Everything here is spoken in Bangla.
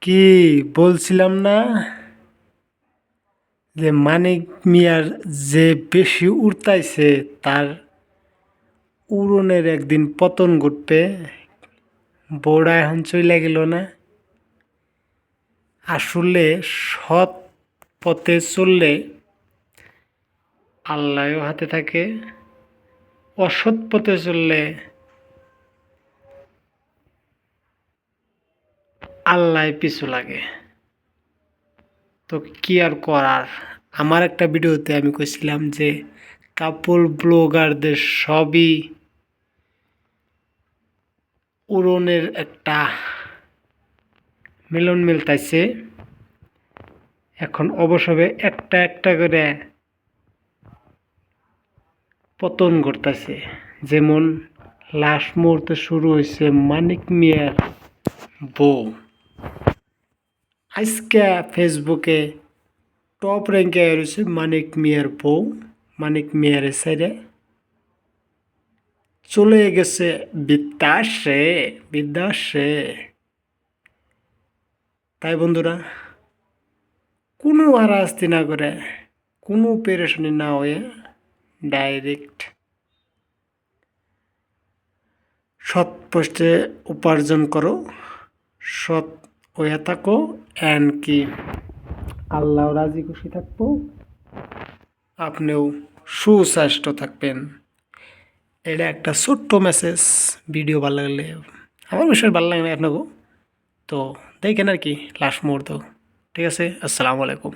কি বলছিলাম না যে মানিক মিয়ার যে বেশি উড়তাইছে তার উড়নের একদিন পতন ঘটবে। বউড়া এখন চইলা গেল না। আসলে সৎ পথে চললে আল্লাহও হাতে থাকে, অসৎ পথে চললে আল্লাহ পিছু লাগে। তো কি আর করার। আমার একটা ভিডিওতে আমি কইছিলাম যে কাপল ব্লগারদের সবই উড়নের একটা মিলন মিলতাইছে। এখন অবসরে একটা একটা করে পতন ঘটতেছে। যেমন লাস্ট মুহূর্তে শুরু হয়েছে মানিক মিয়ার বউ। আজকে ফেসবুকে টপ র্যাঙ্কে রয়েছে মানিক মিয়ার বউ। মানিক মিয়ার সাইডে চলে গেছে বিদ্যাসে বিদ্যাসে। তাই বন্ধুরা, কোনো হারাস্তি না করে, কোনো পেরেশানি না হয়ে ডাইরেক্ট সৎ পোস্টে উপার্জন করো, সৎ হয়ে থাকো, অ্যান্ড কি আল্লাহ রাজি খুশি থাকবো, আপনিও সুস্বাস্থ্য থাকবেন। এটা একটা ছোট্ট মেসেজ। ভিডিও ভালো লাগলে, আমার বিষয় ভালো লাগে না আপনাকেও, তো দেখেন আর কি লাস্ট মুহূর্ত। ঠিক আছে, আসসালামু আলাইকুম।